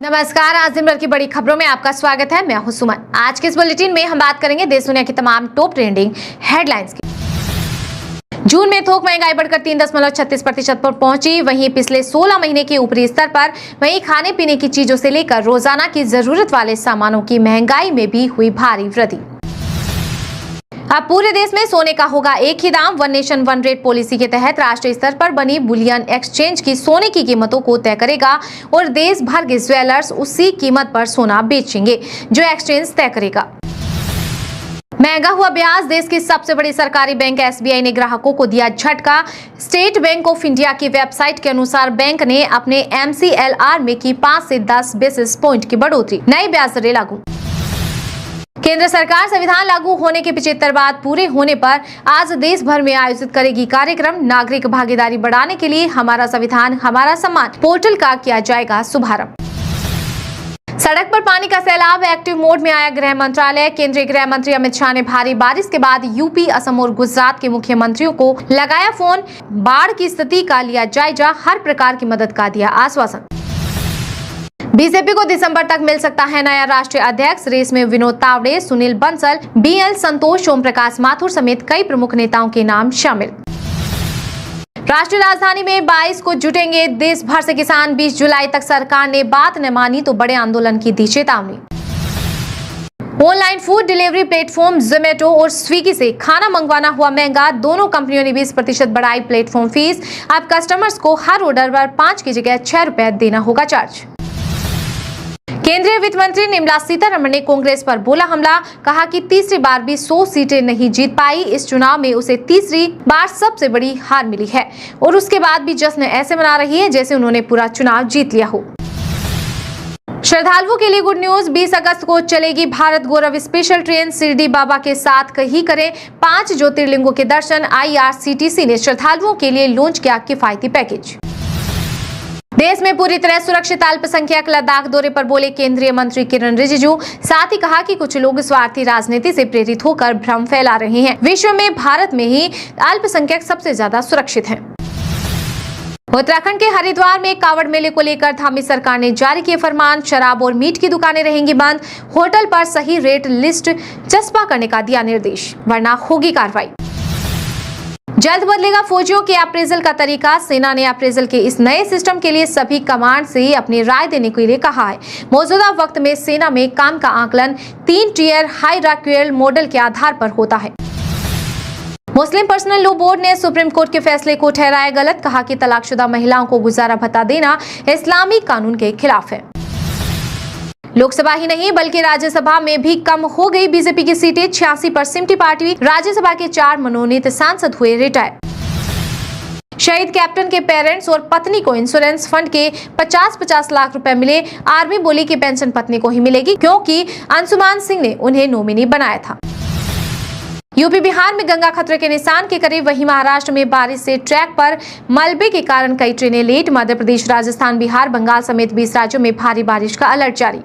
नमस्कार। आज दिन भर की बड़ी खबरों में आपका स्वागत है। मैं हूं सुमन। आज के इस बुलेटिन में हम बात करेंगे देश दुनिया की तमाम टॉप ट्रेंडिंग हेडलाइंस की। जून में थोक महंगाई बढ़कर 3.36% पर पहुंची। वहीं पिछले 16 महीने के ऊपरी स्तर पर। वहीं खाने पीने की चीजों से लेकर रोजाना की जरूरत वाले सामानों की महंगाई में भी हुई भारी वृद्धि। अब पूरे देश में सोने का होगा एक ही दाम। One nation one rate policy के तहत राष्ट्रीय स्तर पर बनी बुलियन एक्सचेंज की सोने की कीमतों को तय करेगा और देश भर के ज्वेलर्स उसी कीमत पर सोना बेचेंगे जो एक्सचेंज तय करेगा। महंगा हुआ ब्याज। देश की सबसे बड़ी सरकारी बैंक एसबीआई ने ग्राहकों को दिया झटका। स्टेट बैंक ऑफ इंडिया की वेबसाइट के अनुसार बैंक ने अपने MCLR में की 5 से 10 बेसिस पॉइंट की बढ़ोतरी। नई ब्याज दरें लागू। केंद्र सरकार संविधान लागू होने के 75 बाद पूरे होने पर आज देश भर में आयोजित करेगी कार्यक्रम। नागरिक भागीदारी बढ़ाने के लिए हमारा संविधान हमारा सम्मान पोर्टल का किया जाएगा शुभारंभ। सड़क पर पानी का सैलाब। एक्टिव मोड में आया गृह मंत्रालय। केंद्रीय गृह मंत्री अमित शाह ने भारी बारिश के बाद यूपी, असम और गुजरात के मुख्यमंत्रियों को लगाया फोन। बाढ़ की स्थिति का लिया जायजा। हर प्रकार की मदद का दिया आश्वासन। बीजेपी को दिसंबर तक मिल सकता है नया राष्ट्रीय अध्यक्ष। रेस में विनोद तावड़े, सुनील बंसल, BL संतोष, ओम प्रकाश माथुर समेत कई प्रमुख नेताओं के नाम शामिल। राष्ट्रीय राजधानी में 22 को जुटेंगे देश भर से किसान। 20 जुलाई तक सरकार ने बात न मानी तो बड़े आंदोलन की दी चेतावनी। Online food delivery platform Zomato और स्विगी से खाना मंगवाना हुआ महंगा। दोनों कंपनियों ने 20% बढ़ाई प्लेटफॉर्म फीस। अब कस्टमर्स को हर ऑर्डर पर 5 की जगह 6 रुपए देना होगा चार्ज। केंद्रीय वित्त मंत्री निर्मला सीतारमण ने कांग्रेस पर बोला हमला। कहा कि तीसरी बार भी 100 सीटें नहीं जीत पाई। इस चुनाव में उसे तीसरी बार सबसे बड़ी हार मिली है और उसके बाद भी जश्न ऐसे मना रही है जैसे उन्होंने पूरा चुनाव जीत लिया हो। श्रद्धालुओं के लिए गुड न्यूज। 20 अगस्त को चलेगी भारत गौरव स्पेशल ट्रेन। शिरडी बाबा के साथ ही करें 5 ज्योतिर्लिंगों के दर्शन। IRCTC ने श्रद्धालुओं के लिए लॉन्च किया किफायती पैकेज। देश में पूरी तरह सुरक्षित अल्पसंख्यक। लद्दाख दौरे पर बोले केंद्रीय मंत्री किरण रिजिजू। साथ ही कहा कि कुछ लोग स्वार्थी राजनीति से प्रेरित होकर भ्रम फैला रहे हैं। विश्व में भारत में ही अल्पसंख्यक सबसे ज्यादा सुरक्षित हैं। उत्तराखंड के हरिद्वार में कावड़ मेले को लेकर धामी सरकार ने जारी किए फरमान। शराब और मीट की दुकानें रहेंगी बंद। होटल पर सही रेट लिस्ट चस्पा करने का दिया निर्देश, वरना होगी कार्रवाई। जल्द बदलेगा फौजियों के अप्रेजल का तरीका। सेना ने अप्रेजल के इस नए सिस्टम के लिए सभी कमांड से अपनी राय देने के लिए कहा है। मौजूदा वक्त में सेना में काम का आकलन 3 टियर हायरार्कियल मॉडल के आधार पर होता है। मुस्लिम पर्सनल लॉ बोर्ड ने सुप्रीम कोर्ट के फैसले को ठहराया गलत। कहा कि तलाकशुदा महिलाओं को गुजारा भत्ता देना इस्लामी कानून के खिलाफ है। लोकसभा ही नहीं बल्कि राज्यसभा में भी कम हो गई बीजेपी की सीटें। 86 पर सिमटी पार्टी। राज्यसभा के 4 मनोनीत सांसद हुए रिटायर। शहीद कैप्टन के पेरेंट्स और पत्नी को इंश्योरेंस फंड के 50-50 लाख रुपए मिले। आर्मी बोली कि पेंशन पत्नी को ही मिलेगी क्योंकि अंशुमान सिंह ने उन्हें नॉमिनी बनाया था। यूपी बिहार में गंगा खतरे के निशान के करीब। वहीं महाराष्ट्र में बारिश से ट्रैक पर मलबे के कारण कई ट्रेनें लेट। मध्य प्रदेश, राजस्थान, बिहार, बंगाल समेत 20 राज्यों में भारी बारिश का अलर्ट जारी।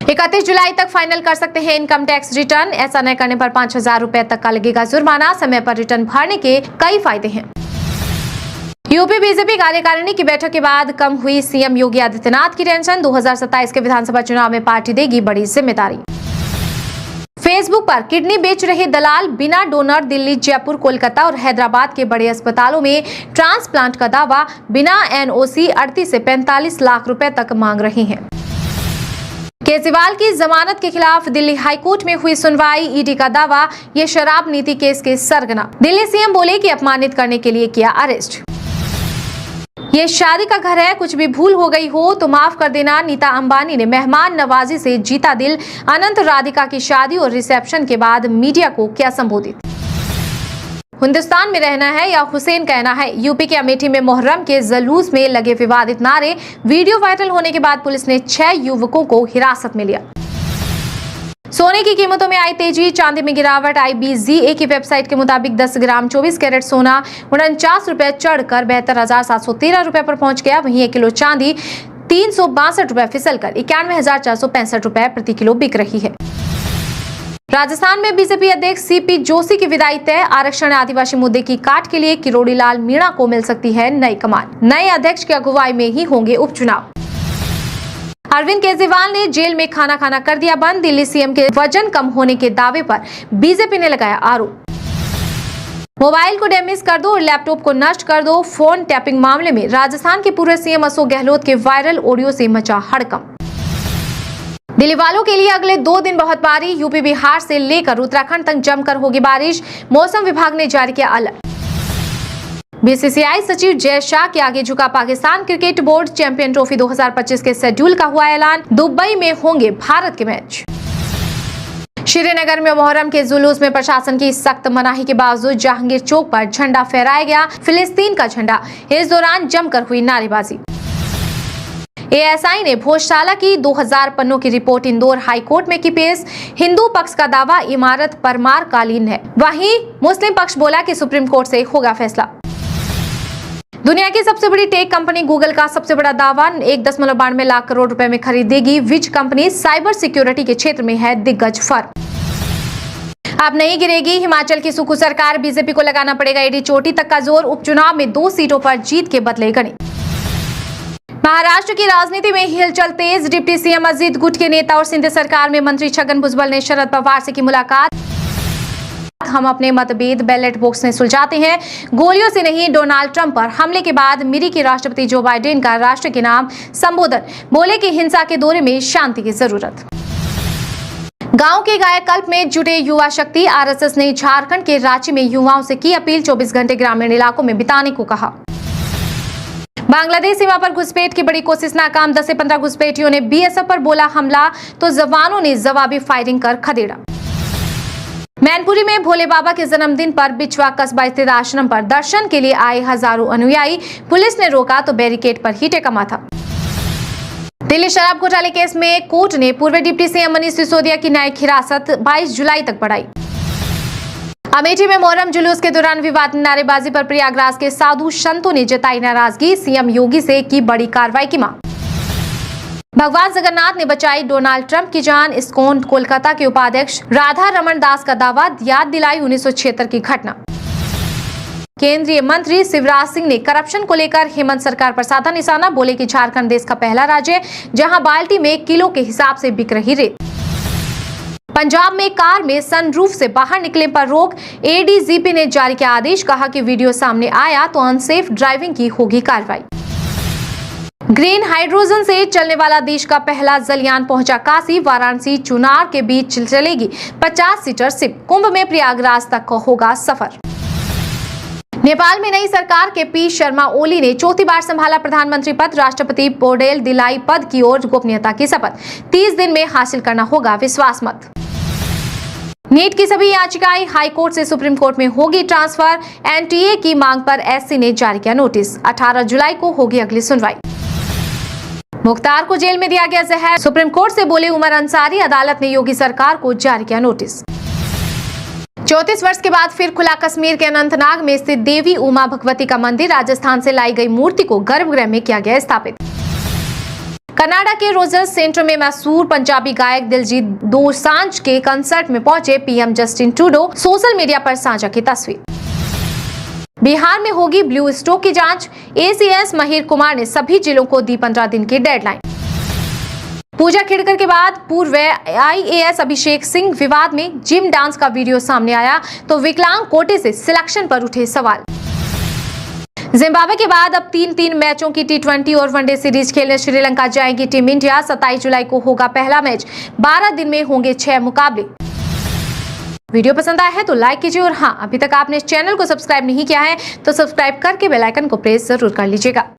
31 जुलाई तक फाइनल कर सकते हैं इनकम टैक्स रिटर्न। ऐसा न करने पर 5000 रुपए तक का लगेगा जुर्माना। समय पर रिटर्न भरने के कई फायदे हैं। यूपी बीजेपी कार्यकारिणी की बैठक के बाद कम हुई सीएम योगी आदित्यनाथ की टेंशन। 2027 के विधानसभा चुनाव में पार्टी देगी बड़ी जिम्मेदारी। फेसबुक पर किडनी बेच रहे दलाल। बिना डोनर दिल्ली, जयपुर, कोलकाता और हैदराबाद के बड़े अस्पतालों में ट्रांसप्लांट का दावा। बिना NOC 38 से 45 लाख रुपए तक मांग रहे हैं। केजरीवाल की जमानत के खिलाफ दिल्ली हाईकोर्ट में हुई सुनवाई। ईडी का दावा, ये शराब नीति केस के सरगना। दिल्ली सीएम बोले कि अपमानित करने के लिए किया अरेस्ट। ये शादी का घर है, कुछ भी भूल हो गई हो तो माफ कर देना। नीता अंबानी ने मेहमान नवाजी से जीता दिल। अनंत राधिका की शादी और रिसेप्शन के बाद मीडिया को क्या संबोधित। हिंदुस्तान में रहना है या हुसैन कहना है। यूपी के अमेठी में मोहर्रम के जुलूस में लगे विवादित नारे। वीडियो वायरल होने के बाद पुलिस ने 6 युवकों को हिरासत में लिया। सोने की कीमतों में आई तेजी। चांदी में गिरावट। IBGA की वेबसाइट के मुताबिक 10 ग्राम 24 कैरेट सोना 49 रुपए चढ़कर 72,713 रुपए पर पहुंच गया। वहीं 1 किलो चांदी 362 रुपए फिसलकर 91,465 रुपए प्रति किलो बिक रही है। राजस्थान में बीजेपी अध्यक्ष CP जोशी की विदाई तय। आरक्षण आदिवासी मुद्दे की काट के लिए किरोड़ी लाल मीणा को मिल सकती है नई कमान। नए अध्यक्ष की अगुवाई में ही होंगे उपचुनाव। अरविंद केजरीवाल ने जेल में खाना खाना कर दिया बंद। दिल्ली सीएम के वजन कम होने के दावे पर बीजेपी ने लगाया आरोप। मोबाइल को डैमेज कर दो और लैपटॉप को नष्ट कर दो। फोन टैपिंग मामले में राजस्थान के पूर्व सीएम अशोक गहलोत के वायरल ऑडियो से मचा हड़कंप। दिल्ली वालों के लिए अगले 2 दिन बहुत भारी। यूपी बिहार से लेकर उत्तराखंड तक जमकर होगी बारिश। मौसम विभाग ने जारी किया अलर्ट। बीसीसीआई सचिव जय शाह के आगे झुका Pakistan cricket board. Champion trophy 2025 के शेड्यूल का हुआ ऐलान। दुबई में होंगे भारत के मैच। श्रीनगर में मुहर्रम के जुलूस में प्रशासन की सख्त मनाही के बावजूद जहांगीर चौक पर झंडा फहराया गया, फिलिस्तीन का झंडा। इस दौरान जमकर हुई नारेबाजी। एएसआई ने भोजशाला की 2000 पन्नों की रिपोर्ट इंदौर हाईकोर्ट में की पेश। हिंदू पक्ष का दावा इमारत परमार कालीन है, वहीं मुस्लिम पक्ष बोला कि सुप्रीम कोर्ट से होगा फैसला। दुनिया की सबसे बड़ी टेक कंपनी गूगल का सबसे बड़ा दावा 1.92 लाख करोड़ रुपए में खरीदेगी। विच कंपनी साइबर सिक्योरिटी के क्षेत्र में है दिग्गज फर्म। अब नहीं गिरेगी हिमाचल की सुखू सरकार। बीजेपी को लगाना पड़ेगा एडी चोटी तक का जोर। उपचुनाव में 2 सीटों पर जीत के बदले गणित। महाराष्ट्र की राजनीति में हिलचल तेज। डिप्टी सीएम अजीत गुट के नेता और सिंध सरकार में मंत्री छगन भुजबल ने शरद पवार से की मुलाकात। हम अपने मतभेद बैलेट बॉक्स में सुलझाते हैं, गोलियों से नहीं। डोनाल्ड ट्रंप पर हमले के बाद मिरी के राष्ट्रपति जो बाइडेन का राष्ट्र के नाम संबोधन। बोले कि हिंसा के दौर में शांति की जरूरत। गांव के कायाकल्प में जुटे युवा शक्ति। आरएसएस ने झारखंड के रांची में युवाओं से की अपील। 24 घंटे ग्रामीण इलाकों में बिताने को कहा। बांग्लादेश सीमा पर घुसपैठ की बड़ी कोशिश नाकाम। 10 से 15 घुसपैठियों ने बीएसएफ पर बोला हमला, तो जवानों ने जवाबी फायरिंग कर खदेड़ा। मैनपुरी में भोले बाबा के जन्मदिन पर बिचवा कस्बा स्थित आश्रम पर दर्शन के लिए आए हजारों अनुयायी। पुलिस ने रोका तो बैरिकेड पर ही टेका माथा। दिल्ली शराब घोटाले केस में कोर्ट ने पूर्व डिप्टी सीएम मनीष सिसोदिया की न्यायिक हिरासत 22 जुलाई तक बढ़ाई। अमेठी में मोहर्रम जुलूस के दौरान विवादित नारेबाजी पर प्रयागराज के साधु संतों ने जताई नाराजगी। सीएम योगी से की बड़ी कार्रवाई की मांग। भगवान जगन्नाथ ने बचाई डोनाल्ड ट्रंप की जान। इस्कॉन कोलकाता के उपाध्यक्ष राधा रमन दास का दावा। याद दिलाई 1976 की घटना। केंद्रीय मंत्री शिवराज सिंह ने करप्शन को लेकर हेमंत सरकार पर साधा निशाना। बोले कि झारखंड देश का पहला राज्य है जहां बाल्टी में किलो के हिसाब से बिक रही रेत। पंजाब में कार में सनरूफ से बाहर निकले पर रोक। एडीजीपी ने जारी किया आदेश। कहा कि वीडियो सामने आया तो अनसेफ ड्राइविंग की होगी कार्रवाई। ग्रीन हाइड्रोजन से चलने वाला देश का पहला जलयान पहुंचा काशी। वाराणसी चुनार के बीच चलेगी 50 सीटर शिप। कुंभ में प्रयागराज तक होगा सफर। नेपाल में नई सरकार के पी शर्मा ओली ने चौथी बार संभाला प्रधानमंत्री पद। राष्ट्रपति पौडेल दिलाई पद की ओर गोपनीयता की शपथ। 30 दिन में हासिल करना होगा विश्वास मत। नीट की सभी याचिकाएं हाईकोर्ट से सुप्रीम कोर्ट में होगी ट्रांसफर। एनटीए की मांग पर एससी ने जारी किया नोटिस। 18 जुलाई को होगी अगली सुनवाई। मुख्तार को जेल में दिया गया जहर। सुप्रीम कोर्ट से बोले उमर अंसारी। अदालत ने योगी सरकार को जारी किया नोटिस। 34 वर्ष के बाद फिर खुला कश्मीर के अनंतनाग में स्थित देवी उमा भगवती का मंदिर। राजस्थान से लाई गई मूर्ति को गर्भगृह में किया गया स्थापित। कनाडा के रोजर्स सेंटर में मशहूर पंजाबी गायक दिलजीत दोसांझ के कंसर्ट में पहुंचे PM Justin Trudeau. Social media पर साझा की तस्वीर। बिहार में होगी ब्लू स्टोक की जांच। एसीएस महिर कुमार ने सभी जिलों को दी 15 दिन की डेडलाइन। पूजा खेड़कर के बाद पूर्व आईएएस अभिषेक सिंह विवाद में जिम डांस का वीडियो सामने आया तो विकलांग कोटे से सिलेक्शन पर उठे सवाल। जिम्बाब्वे के बाद अब 3 मैचों की टी20 और वनडे सीरीज खेलने श्रीलंका जाएगी टीम इंडिया। 27 जुलाई को होगा पहला मैच। 12 दिन में होंगे 6 मुकाबले। वीडियो पसंद आया है तो लाइक कीजिए और हाँ, अभी तक आपने इस चैनल को सब्सक्राइब नहीं किया है तो सब्सक्राइब करके बेल आइकन को प्रेस जरूर कर लीजिएगा।